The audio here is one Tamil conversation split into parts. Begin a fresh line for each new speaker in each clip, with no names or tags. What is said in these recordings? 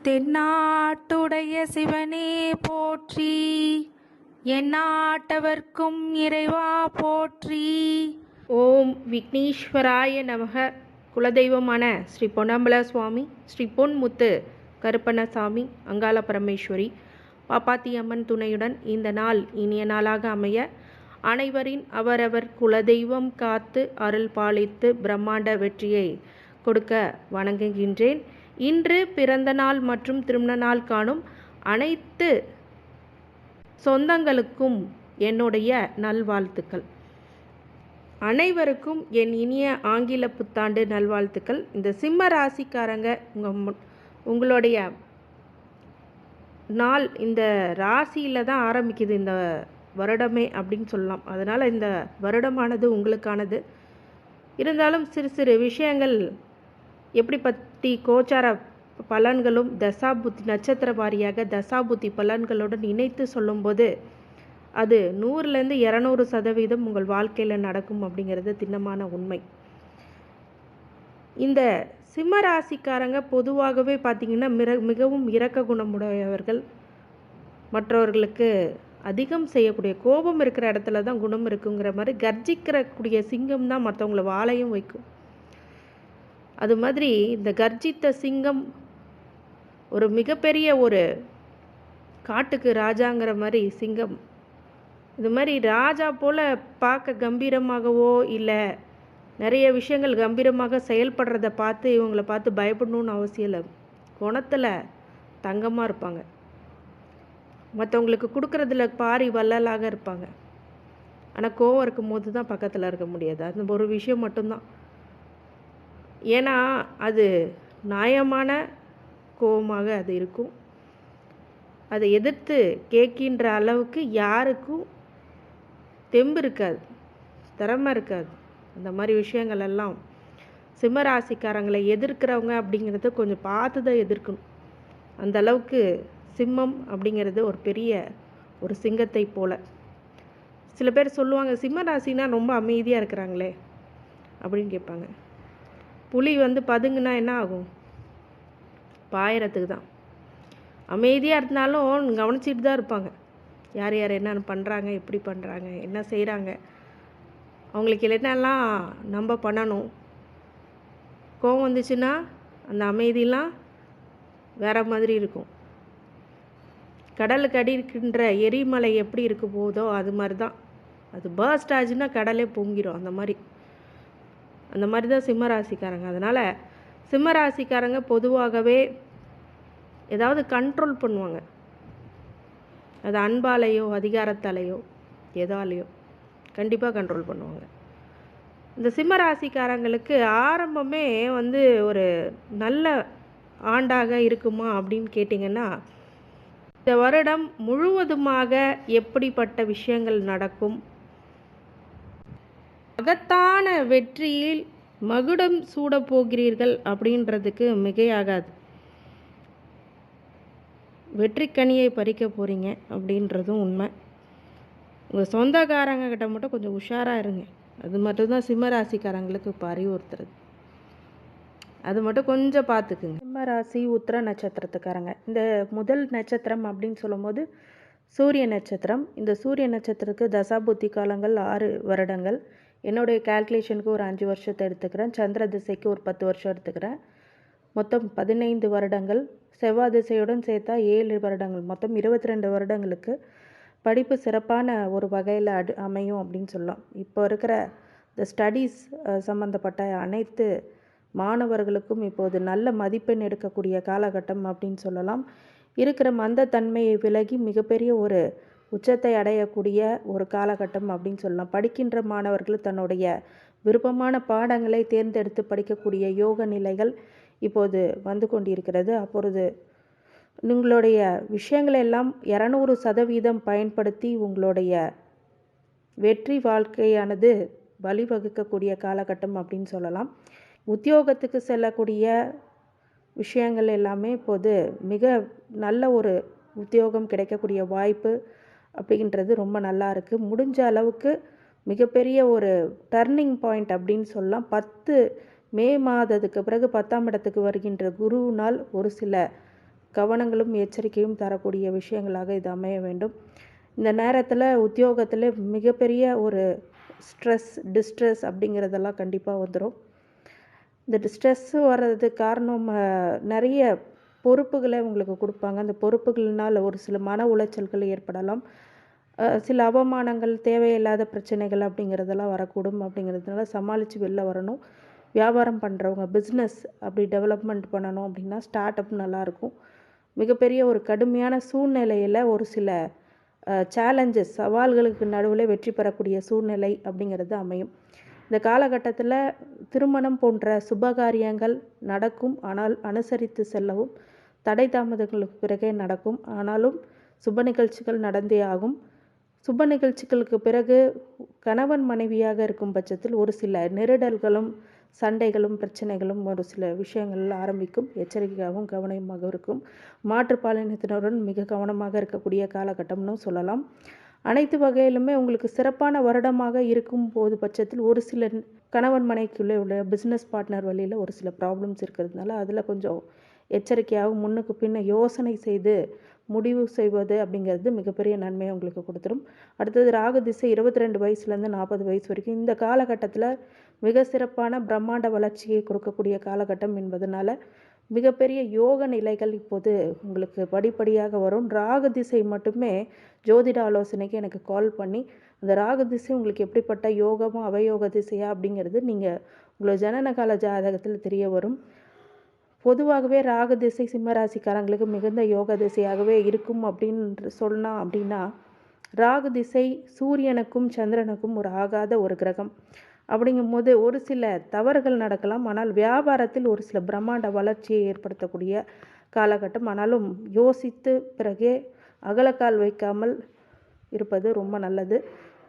தென்னாட்டுடைய சிவனே போற்றி, எந்நாட்டவர்க்கும் இறைவா போற்றி. ஓம் விக்னேஸ்வராய நமக. குலதெய்வமான ஸ்ரீ பொன்னம்பல சுவாமி, ஸ்ரீ பொன்முத்து கருப்பண்ணசாமி, அங்காள பரமேஸ்வரி, பாப்பாத்தி அம்மன் துணையுடன் இந்த நாள் இனிய நாளாக அமைய அனைவரின் அவரவர் குலதெய்வம் காத்து அருள் பாலித்து பிரம்மாண்ட வெற்றியை கொடுக்க வணங்குகின்றேன். இன்று பிறந்த நாள் மற்றும் திருமண நாள் காணும் அனைத்து சொந்தங்களுக்கும் என்னுடைய நல்வாழ்த்துக்கள். அனைவருக்கும் என் இனிய ஆங்கில புத்தாண்டு நல்வாழ்த்துக்கள். இந்த சிம்ம ராசிக்காரங்க உங்களுடைய நாள் இந்த ராசியில் தான் ஆரம்பிக்குது இந்த வருடமே அப்படின்னு சொல்லலாம். அதனால் இந்த வருடமானது உங்களுக்கானது. இருந்தாலும் சிறு சிறு விஷயங்கள் எப்படி பற்றி கோச்சார பலன்களும் தசாபுத்தி நட்சத்திர வாரியாக தசாபுத்தி பலன்களுடன் இணைத்து சொல்லும்போது அது 100லேருந்து 200% உங்கள் வாழ்க்கையில் நடக்கும் அப்படிங்கிறது திண்ணமான உண்மை. இந்த சிம்ம ராசிக்காரங்க பொதுவாகவே பார்த்திங்கன்னா மிகவும் இரக்க குணமுடையவர்கள். மற்றவர்களுக்கு அதிகம் செய்யக்கூடிய கோபம் இருக்கிற இடத்துல தான் குணம் இருக்குங்கிற மாதிரி கர்ஜிக்கிறக்கூடிய சிங்கம் தான் மற்றவங்கள வாழையும் வைக்கும். அது மாதிரி இந்த கர்ஜித்த சிங்கம் ஒரு மிகப்பெரிய ஒரு காட்டுக்கு ராஜாங்கிற மாதிரி சிங்கம். இது மாதிரி ராஜா போல் பார்க்க கம்பீரமாகவோ இல்லை நிறைய விஷயங்கள் கம்பீரமாக செயல்படுறத பார்த்து இவங்களை பார்த்து பயப்படணும்னு அவசியம் இல்லை. குணத்தில் தங்கமாக இருப்பாங்க. மற்றவங்களுக்கு கொடுக்குறதுல பாரி வள்ளலாக இருப்பாங்க. ஆனால் கோவம் இருக்கும் போது தான் பக்கத்தில் இருக்க முடியாது. அந்த ஒரு விஷயம் மட்டும்தான். ஏன்னா அது நியாயமான கோபமாக அது இருக்கும். அதை எதிர்த்து கேட்கின்ற அளவுக்கு யாருக்கும் தெம்பு இருக்காது, திறமை இருக்காது. அந்த மாதிரி விஷயங்கள் எல்லாம் சிம்மராசிக்காரங்களை எதிர்க்கிறவங்க அப்படிங்கிறத கொஞ்சம் பார்த்து தான் எதிர்க்கணும். அந்த அளவுக்கு சிம்மம் அப்படிங்கிறது ஒரு பெரிய ஒரு சிங்கத்தை போல. சில பேர் சொல்லுவாங்க சிம்மராசினா ரொம்ப அமைதியாக இருக்கிறாங்களே அப்படின்னு கேட்பாங்க. புலி பதுங்குனா என்ன ஆகும்? பாயறதுக்கு தான். அமைதியாக இருந்தாலும் கவனிச்சிட்டு தான் இருப்பாங்க. யார் யார் என்னென்ன பண்ணுறாங்க, எப்படி பண்ணுறாங்க, என்ன செய்கிறாங்க, அவங்களுக்கு என்னெல்லாம் நம்ம பண்ணணும். கோவம் வந்துச்சுன்னா அந்த அமைதியெலாம் வேறு மாதிரி இருக்கும். கடலுக்கு அடி இருக்கின்ற எரிமலை எப்படி இருக்க போதோ அது மாதிரி தான். அது பர்ஸ்ட் ஆச்சுன்னா கடலே பொங்கிடும். அந்த மாதிரி தான் சிம்மராசிக்காரங்க. அதனால் சிம்மராசிக்காரங்க பொதுவாகவே ஏதாவது கண்ட்ரோல் பண்ணுவாங்க. அது அன்பாலேயோ அதிகாரத்தாலேயோ எதாலேயோ கண்டிப்பாக கண்ட்ரோல் பண்ணுவாங்க. இந்த சிம்மராசிக்காரங்களுக்கு ஆரம்பமே ஒரு நல்ல ஆண்டாக இருக்குமா அப்படின்னு கேட்டிங்கன்னா, இந்த வருடம் முழுவதுமாக எப்படிப்பட்ட விஷயங்கள் நடக்கும், மகத்தான வெற்றியில் மகுடம் சூடப் போகிறீர்கள் அப்படின்றதுக்கு மிகையாகாது. வெற்றிக்கனியை பறிக்க போகிறீங்க அப்படின்றதும் உண்மை. உங்கள் சொந்தக்காரங்க கிட்ட மட்டும் கொஞ்சம் உஷாராக இருங்க. அது மட்டும்தான் சிம்மராசிக்காரங்களுக்கு இப்போ அறிவுறுத்துறது. அது மட்டும் கொஞ்சம் பார்த்துக்குங்க. சிம்மராசி உத்திர நட்சத்திரத்துக்காரங்க. இந்த முதல் நட்சத்திரம் அப்படின்னு சொல்லும்போது சூரிய நட்சத்திரம். இந்த சூரிய நட்சத்திரத்துக்கு தசாபுத்தி காலங்கள் 6 வருடங்கள். என்னுடைய கால்குலேஷனுக்கு ஒரு 5 வருஷத்தை எடுத்துக்கிறேன். சந்திர திசைக்கு ஒரு 10 வருஷம் எடுத்துக்கிறேன். மொத்தம் 15 வருடங்கள். செவ்வாய் திசையுடன் சேர்த்தா 7 வருடங்கள். மொத்தம் 22 வருடங்களுக்கு படிப்பு சிறப்பான ஒரு வகையில் அமையும் அப்படின்னு சொல்லலாம். இப்போ இருக்கிற இந்த ஸ்டடீஸ் சம்மந்தப்பட்ட அனைத்து மாணவர்களுக்கும் இப்போது நல்ல மதிப்பெண் எடுக்கக்கூடிய காலகட்டம் அப்படின்னு சொல்லலாம். இருக்கிற மந்தத்தன்மையை விலகி மிகப்பெரிய ஒரு உச்சத்தை அடையக்கூடிய ஒரு காலகட்டம் அப்படின்னு சொல்லலாம். படிக்கின்ற மாணவர்கள் தன்னுடைய விருப்பமான பாடங்களை தேர்ந்தெடுத்து படிக்கக்கூடிய யோக நிலைகள் இப்போது வந்து கொண்டிருக்கிறது. அப்பொழுது உங்களுடைய விஷயங்களை எல்லாம் 200% பயன்படுத்தி உங்களுடைய வெற்றி வாழ்க்கையானது வழிவகுக்கக்கூடிய காலகட்டம் அப்படின்னு சொல்லலாம். உத்தியோகத்துக்கு செல்லக்கூடிய விஷயங்கள் எல்லாமே இப்போது மிக நல்ல ஒரு உத்தியோகம் கிடைக்கக்கூடிய வாய்ப்பு அப்படின்றது ரொம்ப நல்லா இருக்குது. முடிஞ்ச அளவுக்கு மிகப்பெரிய ஒரு டர்னிங் பாயிண்ட் அப்படின்னு சொல்லலாம். 10 மே மாதத்துக்கு பிறகு 10ஆம் இடத்துக்கு வருகின்ற குருவினால் ஒரு சில கவனங்களும் எச்சரிக்கையும் தரக்கூடிய விஷயங்களாக இது அமைய வேண்டும். இந்த நேரத்தில் உத்தியோகத்தில் மிகப்பெரிய ஒரு டிஸ்ட்ரெஸ் அப்படிங்கிறதெல்லாம் கண்டிப்பாக வந்துடும். இந்த ஸ்ட்ரெஸ் வர்றதுக்கு காரணம் நிறைய பொறுப்புகளை உங்களுக்கு கொடுப்பாங்க. அந்த பொறுப்புகளினால் ஒரு சில மன உளைச்சல்கள் ஏற்படலாம். சில அவமானங்கள், தேவையில்லாத பிரச்சனைகள் அப்படிங்கிறதெல்லாம் வரக்கூடும். அப்படிங்கிறதுனால சமாளித்து வெளில வரணும். வியாபாரம் பண்ணுறவங்க பிஸ்னஸ் அப்படி டெவலப்மெண்ட் பண்ணணும் அப்படின்னா ஸ்டார்ட் அப் நல்லாயிருக்கும். மிகப்பெரிய ஒரு கடுமையான சூழ்நிலையில் ஒரு சில சேலஞ்சஸ், சவால்களுக்கு நடுவில் வெற்றி பெறக்கூடிய சூழ்நிலை அப்படிங்கிறது அமையும். இந்த காலகட்டத்தில் திருமணம் போன்ற சுபகாரியங்கள் நடக்கும். ஆனால் அனுசரித்து செல்லவும். தடை தாமதங்களுக்கு பிறகே நடக்கும். ஆனாலும் சுப நிகழ்ச்சிகள் நடந்தே ஆகும். சுப நிகழ்ச்சிகளுக்கு பிறகு கணவன் மனைவியாக இருக்கும் பட்சத்தில் ஒரு சில நெருடல்களும், சண்டைகளும், பிரச்சனைகளும் ஒரு சில விஷயங்கள் ஆரம்பிக்கும். எச்சரிக்கையாகவும் கவனமாக இருக்கும். மாற்றுப்பாலினத்தினருடன் மிக கவனமாக இருக்கக்கூடிய காலகட்டம்னு சொல்லலாம். அனைத்து வகையிலுமே உங்களுக்கு சிறப்பான வருடமாக இருக்கும் போது பட்சத்தில் ஒரு சில கணவன் மனைவிக்குள்ளே உள்ள பிஸ்னஸ் பார்ட்னர் வழியில் ஒரு சில ப்ராப்ளம்ஸ் இருக்கிறதுனால அதில் கொஞ்சம் எச்சரிக்கையாக முன்னுக்கு பின்ன யோசனை செய்து முடிவு செய்வது அப்படிங்கிறது மிகப்பெரிய நன்மையை உங்களுக்கு கொடுத்துரும். அடுத்தது ராகு திசை 22 வயசுலேருந்து 40 வயசு வரைக்கும். இந்த காலகட்டத்தில் மிக சிறப்பான பிரம்மாண்ட வளர்ச்சியை கொடுக்கக்கூடிய காலகட்டம் என்பதனால மிகப்பெரிய யோக நிலைகள் இப்போது உங்களுக்கு படிப்படியாக வரும். ராகு திசை மட்டுமே ஜோதிட ஆலோசனைக்கு எனக்கு கால் பண்ணி அந்த ராகு திசை உங்களுக்கு எப்படிப்பட்ட யோகமோ அவயோக திசையா அப்படிங்கிறது நீங்கள் உங்களோட ஜனன கால ஜாதகத்தில் தெரிய வரும். பொதுவாகவே ராகு திசை சிம்மராசிக்காரங்களுக்கு மிகுந்த யோக திசையாகவே இருக்கும் அப்படின்னு சொன்னால் அப்படின்னா, ராகு திசை சூரியனுக்கும் சந்திரனுக்கும் ஒரு ஆகாத ஒரு கிரகம். அப்படிங்கும்போது ஒரு சில தவறுகள் நடக்கலாம். ஆனால் வியாபாரத்தில் ஒரு சில பிரம்மாண்ட வளர்ச்சியை ஏற்படுத்தக்கூடிய காலகட்டம். ஆனாலும் யோசித்து பிறகே அகலக்கால் வைக்காமல் இருப்பது ரொம்ப நல்லது.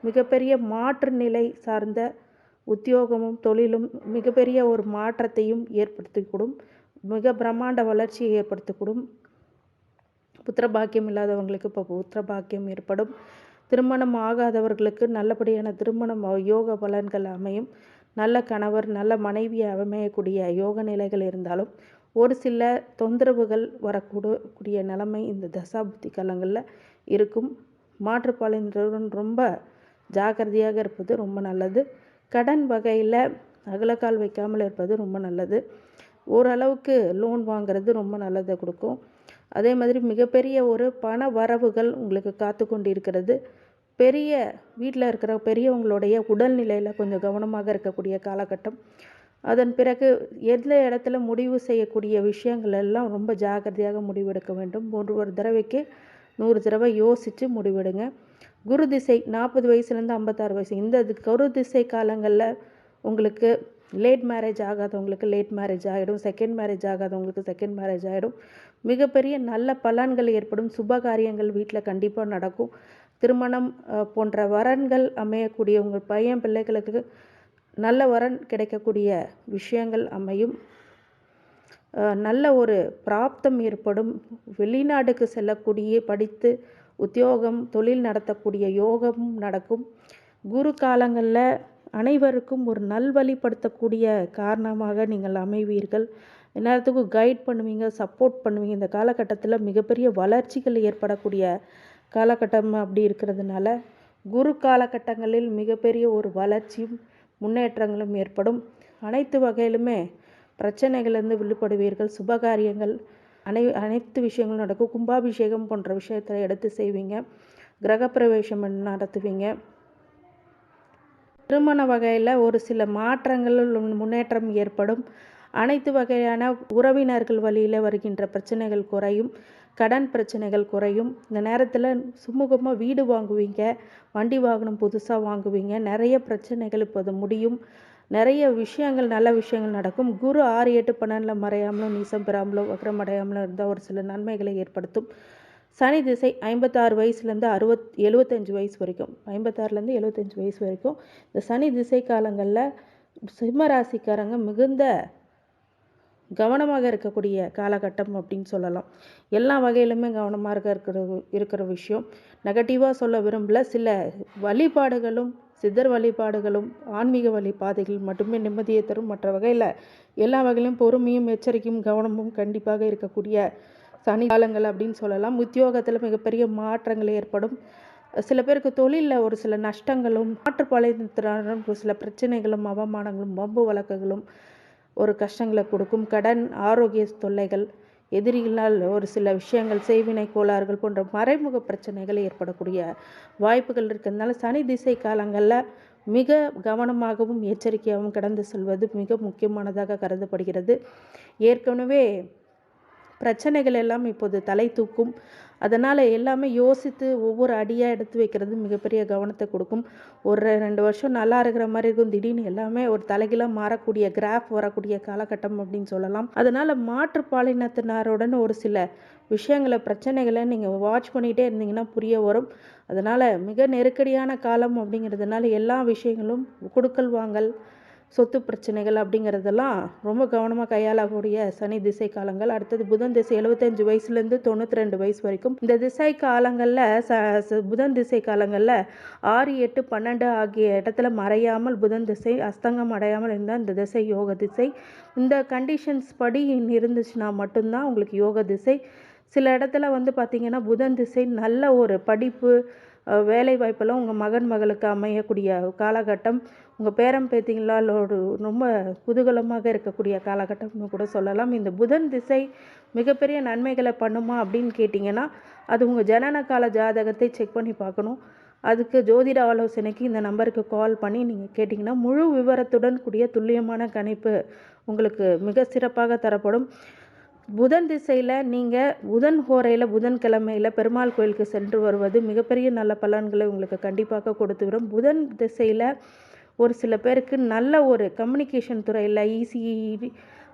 மிகப்பெரிய மாற்று நிலை சார்ந்த உத்தியோகமும் தொழிலும் மிகப்பெரிய ஒரு மாற்றத்தையும் ஏற்படுத்திக்கூடும். மிக பிரம்மாண்ட வளர்ச்சியை ஏற்படுத்தக்கூடும். புத்திரபாக்கியம் இல்லாதவங்களுக்கு இப்போ புத்திரபாக்கியம் ஏற்படும். திருமணம் ஆகாதவர்களுக்கு நல்லபடியான திருமணம் யோக பலன்கள் அமையும். நல்ல கணவர், நல்ல மனைவி அமையக்கூடிய யோக நிலைகள் இருந்தாலும் ஒரு சில தொந்தரவுகள் வரக்கூடிய நிலைமை இந்த தசாபுத்தி காலங்களில் இருக்கும். மாற்றுப்பாலினருடன் ரொம்ப ஜாக்கிரதையாக இருப்பது ரொம்ப நல்லது. கடன் வகையில் அகலக்கால் வைக்காமல் இருப்பது ரொம்ப நல்லது. ஓரளவுக்கு லோன் வாங்கிறது ரொம்ப நல்லதை கொடுக்கும். அதே மாதிரி மிகப்பெரிய ஒரு பண வரவுகள் உங்களுக்கு காத்து கொண்டு இருக்கிறது. பெரிய வீட்டில் இருக்கிற பெரியவங்களுடைய உடல்நிலையில் கொஞ்சம் கவனமாக இருக்கக்கூடிய காலகட்டம். அதன் பிறகு எந்த இடத்துல முடிவு செய்யக்கூடிய விஷயங்கள் எல்லாம் ரொம்ப ஜாக்கிரதையாக முடிவெடுக்க வேண்டும். ஒரு தடவைக்கு 100 தடவை யோசித்து முடிவெடுங்க. குரு திசை 40 வயசுலேருந்து 56 வயசு. இந்த குரு திசை காலங்களில் உங்களுக்கு லேட் மேரேஜ் ஆகாதவங்களுக்கு லேட் மேரேஜ் ஆகிடும். செகண்ட் மேரேஜ் ஆகாதவங்களுக்கு செகண்ட் மேரேஜ் ஆகிடும். மிகப்பெரிய நல்ல பலன்கள் ஏற்படும். சுப காரியங்கள் வீட்டில் கண்டிப்பாக நடக்கும். திருமணம் போன்ற வரன்கள் அமையக்கூடிய உங்கள் பையன் பிள்ளைகளுக்கு நல்ல வரன் கிடைக்கக்கூடிய விஷயங்கள் அமையும். நல்ல ஒரு பிராப்தம் ஏற்படும். வெளிநாட்டுக்கு செல்லக்கூடிய படித்து உத்தியோகம் தொழில் நடத்தக்கூடிய யோகமும் நடக்கும். குரு காலங்களில் அனைவருக்கும் ஒரு நல்வழிப்படுத்தக்கூடிய காரணமாக நீங்கள் அமைவீர்கள். எல்லாத்துக்கும் கைட் பண்ணுவீங்க, சப்போர்ட் பண்ணுவீங்க. இந்த காலகட்டத்தில் மிகப்பெரிய வளர்ச்சிகள் ஏற்படக்கூடிய காலகட்டம் அப்படி இருக்கிறதுனால குரு காலகட்டங்களில் மிகப்பெரிய ஒரு வளர்ச்சியும் முன்னேற்றங்களும் ஏற்படும். அனைத்து வகையிலுமே பிரச்சனைகளிலிருந்து விடுபடுவீர்கள். சுபகாரியங்கள் அனைத்து விஷயங்களும் நடக்கும். கும்பாபிஷேகம் போன்ற விஷயத்தை எடுத்து செய்வீங்க. கிரகப்பிரவேசம் நடத்துவீங்க. திருமண வகையில் ஒரு சில மாற்றங்கள் முன்னேற்றம் ஏற்படும். அனைத்து வகையான உறவினர்கள் வழியில் வருகின்ற பிரச்சனைகள் குறையும். கடன் பிரச்சனைகள் குறையும். இந்த நேரத்தில் சுமூகமாக வீடு வாங்குவீங்க, வண்டி வாகனம் புதுசாக வாங்குவீங்க. நிறைய பிரச்சனைகள் இப்போது முடியும். நிறைய விஷயங்கள் நல்ல விஷயங்கள் நடக்கும். குரு 6, 8, 12 மறையாமலும் நீசம் பெறாமலோ வக்ரம் அடையாமலும் இருந்தால் ஒரு சில நன்மைகளை ஏற்படுத்தும். சனி திசை 56 வயசுலேருந்து 75 வயசு வரைக்கும், 56லேருந்து 75 வயசு வரைக்கும் இந்த சனி திசை காலங்களில் சிம்ம ராசிக்காரங்க மிகுந்த கவனமாக இருக்கக்கூடிய காலகட்டம் அப்படின்னு சொல்லலாம். எல்லா வகையிலுமே கவனமாக இருக்கிற விஷயம். நெகட்டிவாக சொல்ல விரும்பல. சில வழிபாடுகளும் சித்தர் வழிபாடுகளும் ஆன்மீக வழிபாதைகள் மட்டுமே நிம்மதியை தரும். மற்ற வகையில் எல்லா வகையிலும் பொறுமையும் எச்சரிக்கையும் கவனமும் கண்டிப்பாக இருக்கக்கூடிய சனி காலங்கள் அப்படின்னு சொல்லலாம். உத்தியோகத்தில் மிகப்பெரிய மாற்றங்கள் ஏற்படும். சில பேருக்கு தொழிலில் ஒரு சில நஷ்டங்களும், மாற்றுப்பாளையத்தினரும் ஒரு சில பிரச்சனைகளும், அவமானங்களும், வம்பு வழக்குகளும் ஒரு கஷ்டங்களை கொடுக்கும். கடன், ஆரோக்கிய தொல்லைகள், எதிரிகளால் ஒரு சில விஷயங்கள், செய்வினை கோளாறுகள் போன்ற மறைமுக பிரச்சனைகள் ஏற்படக்கூடிய வாய்ப்புகள் இருக்கிறதுனால சனி திசை காலங்களில் மிக கவனமாகவும் எச்சரிக்கையாகவும் கடந்து செல்வது மிக முக்கியமானதாக கருதப்படுகிறது. ஏற்கனவே பிரச்சனைகள் எல்லாம் இப்போது தலை தூக்கும். அதனால் எல்லாமே யோசித்து ஒவ்வொரு அடியாக எடுத்து வைக்கிறது மிகப்பெரிய கவனத்தை கொடுக்கும். ஒரு 2 வருஷம் நல்லா இருக்கிற மாதிரி இருக்கும். திடீர்னு எல்லாமே ஒரு தலைகீழாக மாறக்கூடிய கிராஃப் வரக்கூடிய காலகட்டம் அப்படின்னு சொல்லலாம். அதனால் மாற்றுப்பாலினத்தினருடன் ஒரு சில விஷயங்களை, பிரச்சனைகளை நீங்கள் வாட்ச் பண்ணிகிட்டே இருந்தீங்கன்னா புரிய வரும். அதனால் மிக நெருக்கடியான காலம் அப்படிங்கிறதுனால எல்லா விஷயங்களும் கொடுக்கல் வாங்கல், சொத்து பிரச்சனைகள் அப்படிங்கிறதெல்லாம் ரொம்ப கவனமாக கையாளக்கூடிய சனி திசை காலங்கள். அடுத்தது புதன் திசை 75 வயசுலேருந்து 92 வயசு வரைக்கும். இந்த திசை காலங்களில் புதன் திசை காலங்களில் 6, 8, 12 ஆகிய இடத்துல மறையாமல் புதன் திசை அஸ்தங்கம் அடையாமல் இருந்தால் இந்த திசை யோக திசை. இந்த கண்டிஷன்ஸ் படி இருந்துச்சுன்னா மட்டும்தான் உங்களுக்கு யோக திசை. சில இடத்துல பார்த்திங்கன்னா புதன் திசை நல்ல ஒரு படிப்பு, வேலை வாய்ப்பெல்லாம் உங்கள் மகன் மகளுக்கு அமையக்கூடிய காலகட்டம், உங்கள் பேரம் பேத்திங்களாலோடு ரொம்ப குதூகலமாக இருக்கக்கூடிய காலகட்டம்னு கூட சொல்லலாம். இந்த புதன் திசை மிகப்பெரிய நன்மைகளை பண்ணுமா அப்படின்னு கேட்டிங்கன்னா, அது உங்கள் ஜனன கால ஜாதகத்தை செக் பண்ணி பார்க்கணும். அதுக்கு ஜோதிட ஆலோசனைக்கு இந்த நம்பருக்கு கால் பண்ணி நீங்கள் கேட்டிங்கன்னா முழு விவரத்துடன் கூடிய துல்லியமான கணிப்பு உங்களுக்கு மிக சிறப்பாக தரப்படும். புதன் திசையில் நீங்கள் புதன் ஹோரையில் புதன்கிழமையில் பெருமாள் கோயிலுக்கு சென்று வருவது மிகப்பெரிய நல்ல பலன்களை உங்களுக்கு கண்டிப்பாக கொடுத்து வரும். புதன் திசையில் ஒரு சில பேருக்கு நல்ல ஒரு கம்யூனிகேஷன் துறையில் இசிஇ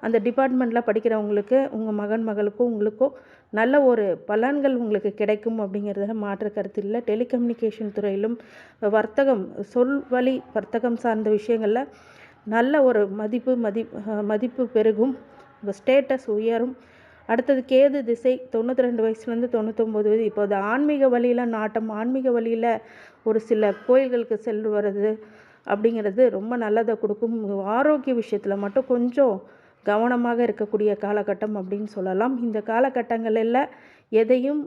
அந்த டிபார்ட்மெண்ட்டில் படிக்கிறவங்களுக்கு, உங்கள் மகன் மகளுக்கோ உங்களுக்கோ நல்ல ஒரு பலன்கள் உங்களுக்கு கிடைக்கும் அப்படிங்கிறதுல மாற்று கருத்து இல்லை. டெலிகம்யூனிகேஷன் துறையிலும் வர்த்தகம், வழி வர்த்தகம் சார்ந்த விஷயங்களில் நல்ல ஒரு மதிப்பு பெருகும், ஸ்டேட்டஸ் உயரும். அடுத்தது கேது திசை 92 வயசுலேருந்து 99 வயது. இப்போது ஆன்மீக வழியில் நாட்டம், ஆன்மீக வழியில் ஒரு சில கோயில்களுக்கு சென்று வர்றது அப்படிங்கிறது ரொம்ப நல்லதை கொடுக்கும். ஆரோக்கிய விஷயத்தில் மட்டும் கொஞ்சம் கவனமாக இருக்கக்கூடிய காலகட்டம் அப்படின்னு சொல்லலாம். இந்த காலகட்டங்களில் எதையும்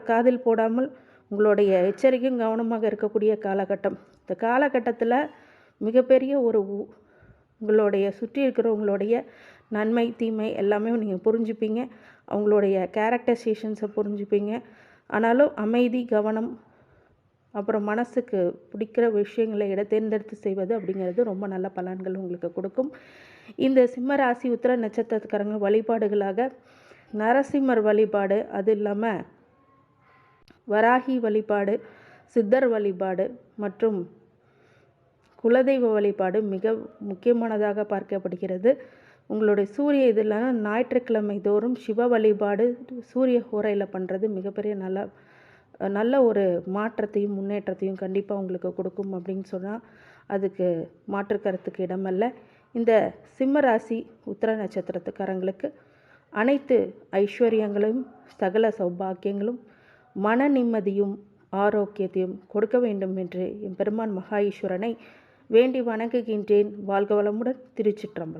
காதில் போடாமல் உங்களுடைய எச்சரிக்கையும் கவனமாக இருக்கக்கூடிய காலகட்டம். இந்த காலகட்டத்தில் மிகப்பெரிய ஒரு உங்களுடைய சுற்றி இருக்கிறவங்களுடைய நன்மை தீமை எல்லாமே நீங்கள் புரிஞ்சுப்பீங்க. அவங்களுடைய கேரக்டரைசேஷன்ஸை புரிஞ்சுப்பீங்க. ஆனாலும் அமைதி, கவனம், அப்புறம் மனசுக்கு பிடிக்கிற விஷயங்களை தேர்ந்தெடுத்து செய்வது அப்படிங்கிறது ரொம்ப நல்ல பலன்கள் உங்களுக்கு கொடுக்கும். இந்த சிம்ம ராசி உத்திர நட்சத்திரக்காரங்க வழிபாடுகளாக நரசிம்மர் வழிபாடு, அது இல்லாமல் வராகி வழிபாடு, சித்தர் வழிபாடு மற்றும் குலதெய்வ வழிபாடு மிக முக்கியமானதாக பார்க்கப்படுகிறது. உங்களுடைய சூரிய இதில் ஞாயிற்றுக்கிழமை தோறும் சிவ வழிபாடு சூரிய ஹோரையில் பண்ணுறது மிகப்பெரிய நல்ல ஒரு மாற்றத்தையும் முன்னேற்றத்தையும் கண்டிப்பாக உங்களுக்கு கொடுக்கும் அப்படின்னு சொன்னால் அதுக்கு மாற்று கருத்துக்கு இடமல்ல. இந்த சிம்ம ராசி உத்திர நட்சத்திரத்துக்காரங்களுக்கு அனைத்து ஐஸ்வர்யங்களும், சகல சௌபாக்கியங்களும், மன நிம்மதியும், ஆரோக்கியத்தையும் கொடுக்க வேண்டும் என்று என் பெருமான் மகா ஈஸ்வரனை வேண்டி வணங்குகின்றேன். வாழ்க வளமுடன். திருச்சிற்றம்பலம்.